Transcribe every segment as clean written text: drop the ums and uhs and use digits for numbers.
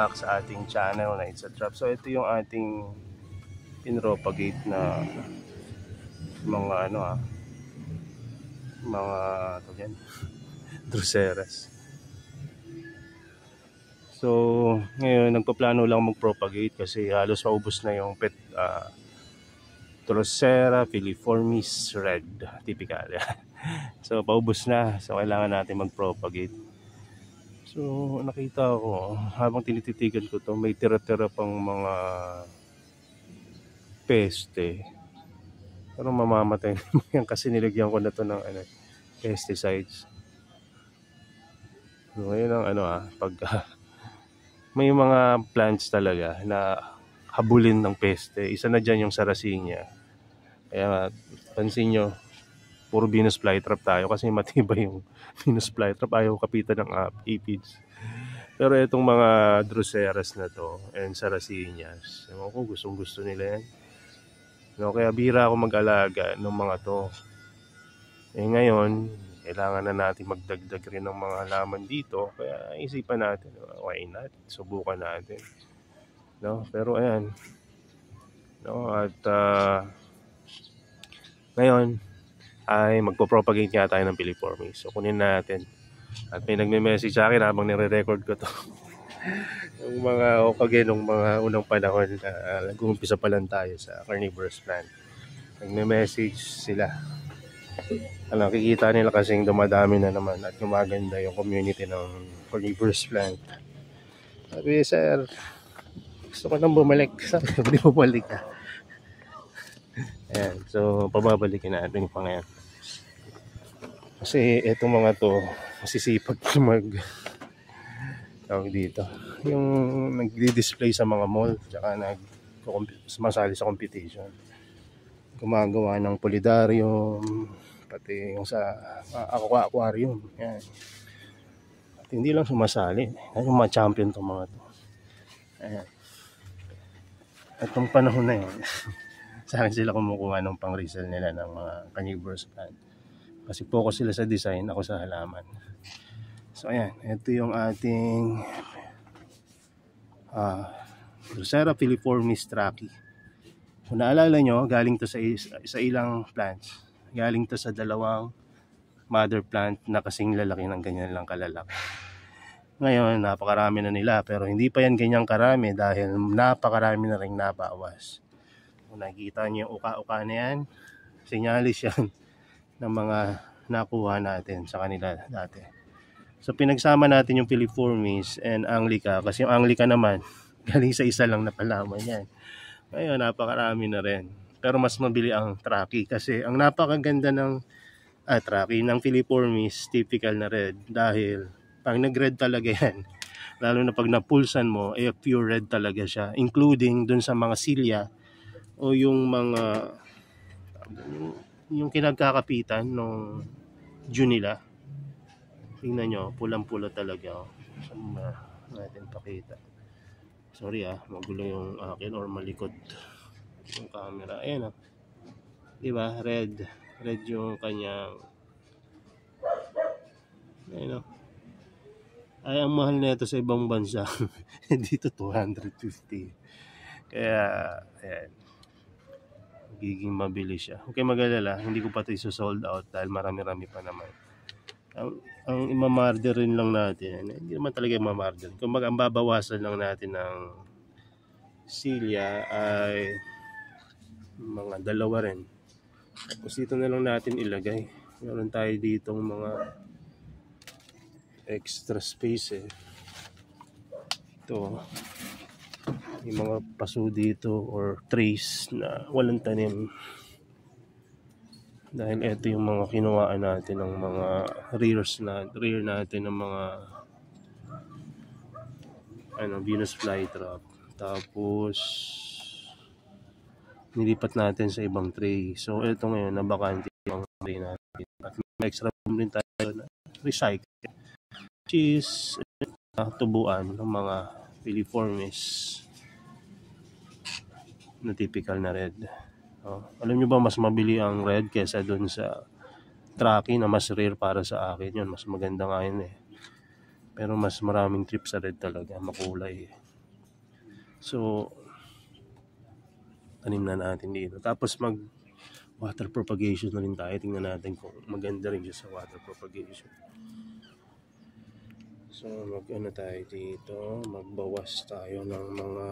back sa ating channel na It's a Trap. So ito yung ating pinropagate na mga mga Droseras. So ngayon nagpaplano lang mag-propagate kasi halos maubos na yung Drosera filiformis red, typical. So paubos na, so kailangan natin mag-propagate. So nakita ko habang tinititigan ko to, may tira-tira pang mga peste, pero mamamatay yan kasi nilagyan ko na to ng pesticides. So ngayon ang pag may mga plants talaga na habulin ng peste, isa na dyan yung Sarracenia. Kaya pansin nyo, puro Venus flytrap tayo kasi matibay yung Venus flytrap, ayaw kapitan ng aphids. Pero itong mga Droseras na to and Sarracenias, ewan ko, gustong gusto nila yan. Kaya bihira ako mag-alaga ng mga to. Ngayon kailangan na natin magdagdag rin ng mga halaman dito, kaya isipan natin, why not, subukan natin, pero ayan, at ngayon ay magpo-propagate nga tayo ng filiformis. So kunin natin, at may nagme-message sa akin habang nire-record ko to yung mga okage nung mga unang panahon na nag-uumpisa pa lang tayo sa carnivorous plant. Nagme-message sila, nakikita nila kasing dumadami na naman at gumaganda yung community ng carnivorous plant. Sabi, sir, gusto ko nang bumalik. Sabi, hindi bumalik ka. Ayan, so pababalikin natin pa ngayon. Kasi etong mga to, masisipag tawag dito, yung nagdi-display sa mga mall, tsaka sumasali sa competition, gumagawa ng polidarium, pati yung sa aquarium. Yan. At hindi lang sumasali, yung mga champion to mga to. Ayan. At nung panahon na yun, sa akin sila kumukuha ng pang-resell nila ng mga carnivorous plant. Kasi focus sila sa design, ako sa halaman. So ayan, ito yung ating Drosera filiformis traki. Kung naalala nyo, galing to sa ilang plants. Galing to sa dalawang mother plant na kasing lalaki ng ganyan lang kalalaki. Ngayon, napakarami na nila, pero hindi pa yan ganyang karami dahil napakarami na rin nabawas. Kung nakikita nyo yung uka-uka na yan, sinyalis yan ng mga nakuha natin sa kanila dati. So pinagsama natin yung filiformis and Anglica, kasi yung Anglica naman galing sa isa lang na palaman yan. Ngayon napakarami na rin, pero mas mabili ang traki kasi ang napakaganda ng traki ng filiformis, typical na red, dahil pag nag-red talaga yan, lalo na pag napulsan mo, pure red talaga siya, including dun sa mga silya o yung mga yung kinagkakapitan ng June nila. Tingnan nyo, pulang-pula talaga. Saan natin pakita? Sorry magulo yung akin or malikot yung camera. Ayan diba? Red yung kanyang, ayan ay ang mahal na ito sa ibang bansa. Dito 250. Kaya ayan, magiging mabilis siya. Okay, mag-alala, hindi ko pa ito iso-sold out dahil marami-rami pa naman. Ang imamarder rin lang natin, hindi naman talaga imamarder, kung ang babawasan lang natin ng silya ay mga 2 rin. Tapos dito na lang natin ilagay. Meron tayo ditong mga extra space ito, may mga paso dito or trays na walang tanim, dahil ito yung mga kinuhaan natin ng mga rear natin ng mga Venus flytrap, tapos nilipat natin sa ibang tray. So ito ngayon nabakante yung tray natin at may extra room rin tayo na recycle, which is tubuan ng mga filiformis na typical na red. Alam nyo ba, mas mabili ang red kesa dun sa traki na mas rare para sa akin. Yun, mas maganda nga yun pero mas maraming trip sa red talaga, makulay. So, tanim na natin dito. Tapos mag water propagation na rin tayo. Tingnan natin kung maganda rin siya sa water propagation. So, mag-ano tayo dito. Magbawas tayo ng mga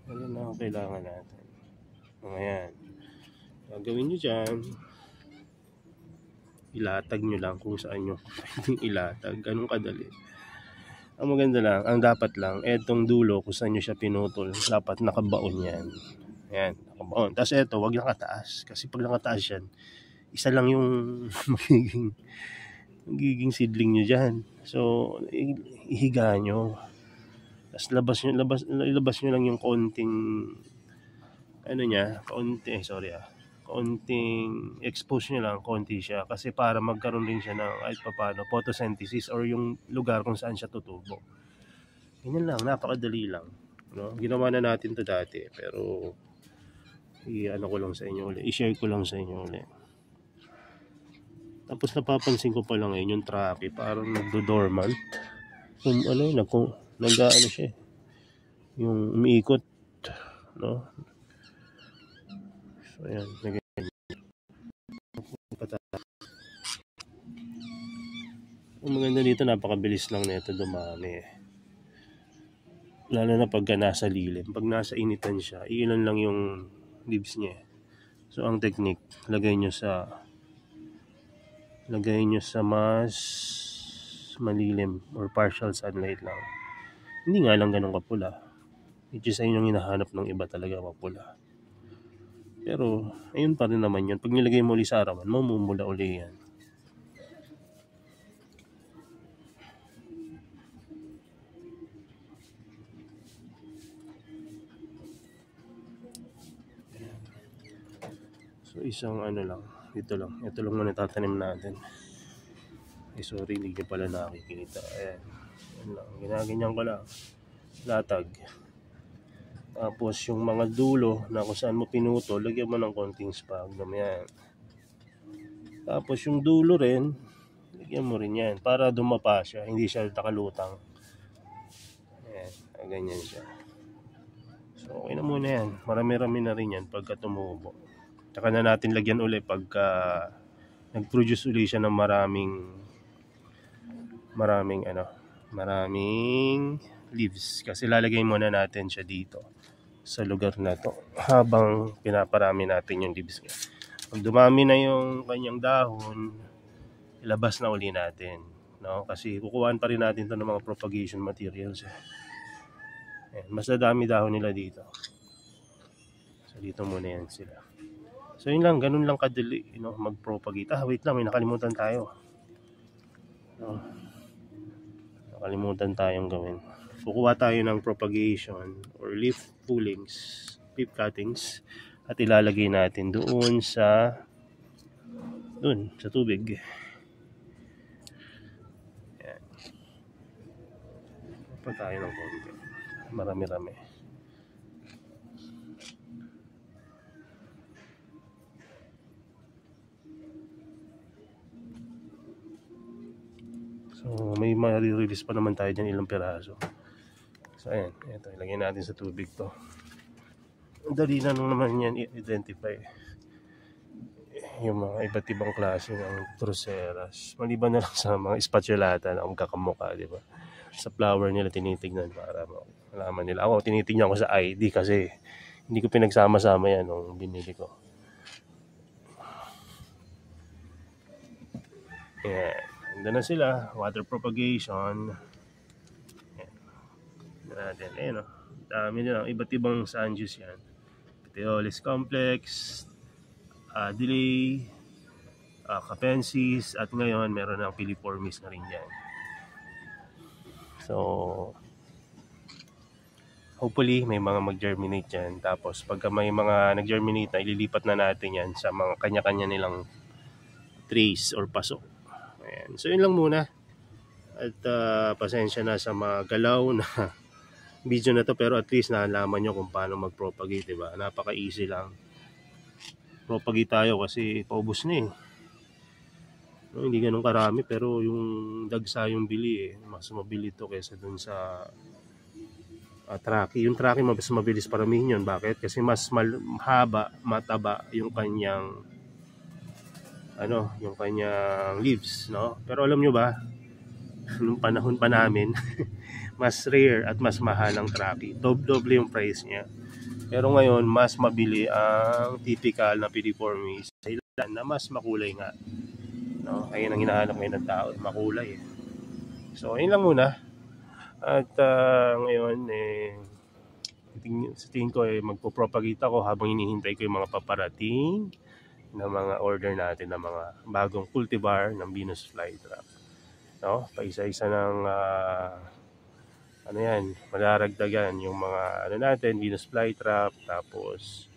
ano na ang kailangan natin. Ayan. Gagawin nyo dyan, ilatag nyo lang kung saan nyo pwedeng ilatag. Ganun kadali. Ang maganda lang, ang dapat lang, etong dulo kung saan nyo siya pinutol, dapat nakabaon yan. Ayan, nakabaon. Tapos eto, wag nakataas. Kasi pag nakataas yan, isa lang yung magiging seedling nyo dyan. So, ihiga nyo. Tapos ilabas nyo lang yung konting konting expose nyo lang, konti siya. Kasi para magkaroon din siya ng kahit paano photosynthesis or yung lugar kung saan siya tutubo. Ganyan lang, napakadali lang. No? Ginawa na natin to dati, pero i-ano ko lang sa inyo ulit, i-share ko lang sa inyo ulit. Tapos napapansin ko pa lang ngayon yung trapy, parang nagdo-dormant. Kung ano, nag-ano siya, yung umiikot, no? So, ayan, ang maganda dito, napakabilis lang nito dumami. Lalo na pagka nasa lilim. Pag nasa initan siya, ilan lang yung leaves niya. So, ang technique, lagay nyo sa mas malilim or partial sunlight lang. Hindi nga lang ganun kapula. Which is ayun yung hinahanap ng iba talaga, mapula. Pero, ayun pa rin naman yun. Pag nilagay mo ulit sa arawan, mamumula ulit yan. So, isang ano lang. Ito lang muna tatanim natin. Sorry, hindi nyo pala nakikita. Ayan. Ayan lang. Ginaganyan ko lang. Latag. Tapos yung mga dulo na kung saan mo pinutol, lagyan mo ng konting sphagnum yan. Tapos yung dulo rin, lagyan mo rin yan para dumapa siya, hindi siya nakalutang. Ayan, ganyan siya. So okay na muna yan. Marami-rami na rin yan pagka tumubo. Tsaka na natin lagyan ulit pagka nag-produce ulit siya ng maraming leaves. Kasi lalagay muna natin siya dito sa lugar na to habang pinaparami natin yung leaves niya. Pag dumami na yung kanyang dahon, ilabas na uli natin, no? Kasi kukuhaan pa rin natin to ng mga propagation materials. Ayan, mas dami dahon nila dito. So dito muna yan sila. So yun lang, ganun lang kadali, mag-propagate. Wait lang, may nakalimutan tayo. Nakalimutan tayong gawin. Kukuha tayo ng propagation or leaf pullings, leaf cuttings, at ilalagay natin doon sa tubig. Ayan. Pa tayo ng konti. Marami-rami. So, may ma-release pa naman tayo dyan ilang piraso. So, ayan. Ito, ilagay natin sa tubig to. Dali na naman yan i-identify yung mga iba't ibang klase ng Droseras. Maliban na lang sa mga spatulata na magkakamukha, di ba? Sa flower nila tinitignan para malaman nila. Ako, tinitignan ko sa ID kasi hindi ko pinagsama-sama yan nung binili ko. Ayan. Handa na sila. Water propagation. Ayan. Ayan o. Dami nila. Iba't ibang sanjus yan. Peteolis complex, delay, capensis, at ngayon meron ng piliformis na rin yan. So, hopefully may mga mag-germinate yan. Tapos pagka may mga nag-germinate na, ililipat na natin yan sa mga kanya-kanya nilang trays or paso. Ayan. So yun lang muna. At pasensya na sa mga galaw na video na to, pero at least nalaman nyo kung paano mag-propagate, diba? Napaka-easy lang. Propagate tayo kasi paubos na No, hindi ganun karami pero yung dagsa yung bili mas mabili to kaysa dun sa Truckee. Yung Truckee mas mabilis paramihin yun. Bakit? Kasi mas haba, mataba yung kanyang yung kanyang leaves, no? Pero alam nyo ba, nung panahon pa namin, mas rare at mas mahal ang Truckee. Doble yung price niya. Pero ngayon, mas mabili ang typical na piriformis sa ilan na mas makulay nga. No? Ayun ang hinahanap ngayon ng tao, makulay. So, ayun lang muna. At ngayon, sa tingin ko magpo-propagate ako habang hinihintay ko yung mga paparating na mga order natin ng mga bagong cultivar ng Venus flytrap. No? Paisa-isa ng malaragdagan yung mga natin, Venus flytrap, tapos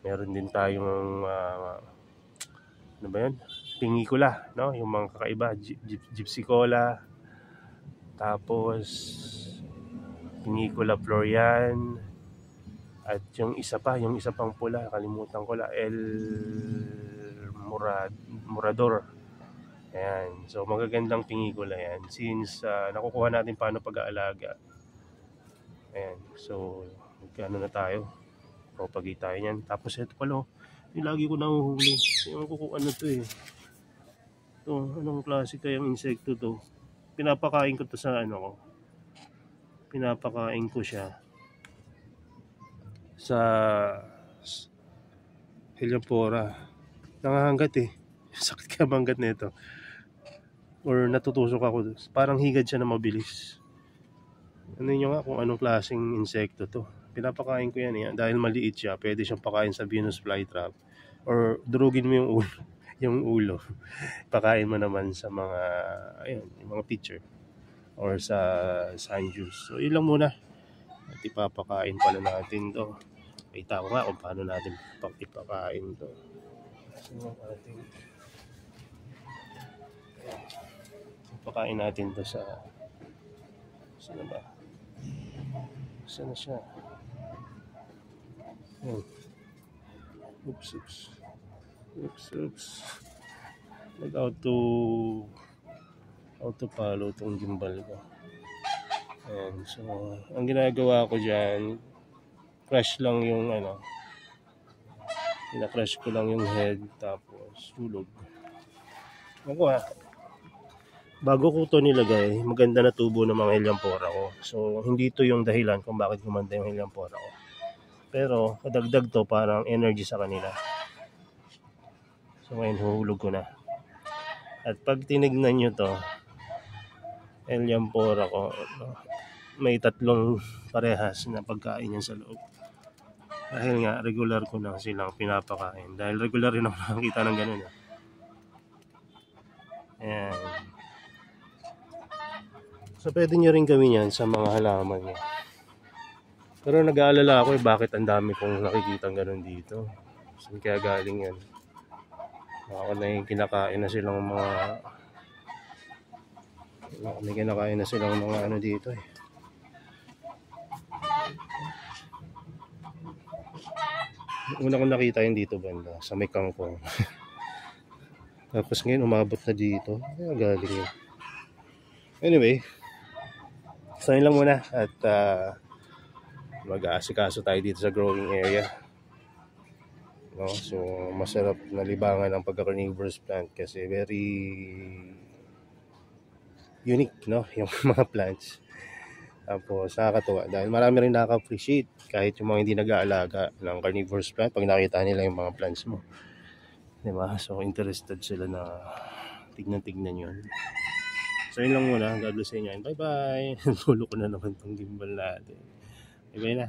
meron din tayong pingikula, no? Yung mga kakaiba, gypsy cola, tapos pingikula Florian, at yung isa pang pula, kalimutan ko la, Morador. Ayan. So magagandang pingikula yan since nakukuha natin paano pag-aalaga. Ayan. So magkano na tayo? Propagate tayo yan. Tapos ito pala, yung lagi ko nahuhuli. Yung ano to Ito, anong klase kayang insekto to? Pinapakain ko to sa Pinapakain ko siya sa Helianthera. Nangahangat sakit kaya manggat nito. Or natutusok ako. Parang higad siya na mabilis. Ano nyo nga kung anong klaseng insekto to. Pinapakain ko yan dahil maliit siya. Pwede siyang pakain sa Venus flytrap. Or durugin mo yung ulo. Yung ulo. Pakain mo naman sa mga yung mga pitcher. Or sa sunjuice. So yun lang muna. At ipapakain pala natin to. Kita ko nga kung paano natin ipakain to. So ating pakain natin to sa saan ba? Saan na siya? Oops. Nag-auto follow tong gimbal ko. Ayan, so ang ginagawa ko dyan, crush lang yung crush ko lang yung head, tapos hulog. Ako bago ko to nilagay, maganda na tubo ng mga Helianthera ko. So hindi to yung dahilan kung bakit gumanda yung Helianthera ko. Pero kadagdag to parang energy sa kanila. So ngayon huhulog ko na. At pag tinignan nyo to, Helianthera ko, may 3 parehas na pagkain yan sa loob. Dahil nga regular ko na silang pinapakain. Dahil regular rin ako nakakita ng ganun. Ayan. So pwede nyo rin gawin yan sa mga halaman nyo. Pero nag-aalala ako bakit ang dami kong nakikita ganun dito. Saan kaya galing yan? Ako na yung kinakain na silang mga may kinakain na silang mga dito Una kong nakita yun dito banda sa may kangkong. Tapos ngayon umabot na dito. Kaya galing yun. Anyway, so yun lang muna. At mag-aasikaso tayo dito sa growing area. No? So masarap na libangan ang pagka-carnivorous plant kasi very unique, no? Yung mga plants. Tapos nakakatuwa dahil marami rin nakaka-appreciate kahit yung mga hindi nag-aalaga ng carnivorous plant pag nakita nila yung mga plants mo. Diba? So interested sila na tignan yun. So yun lang muna. God bless sa inyo. Bye bye. Tulo ko na naman tong gimbal natin. Bye bye na.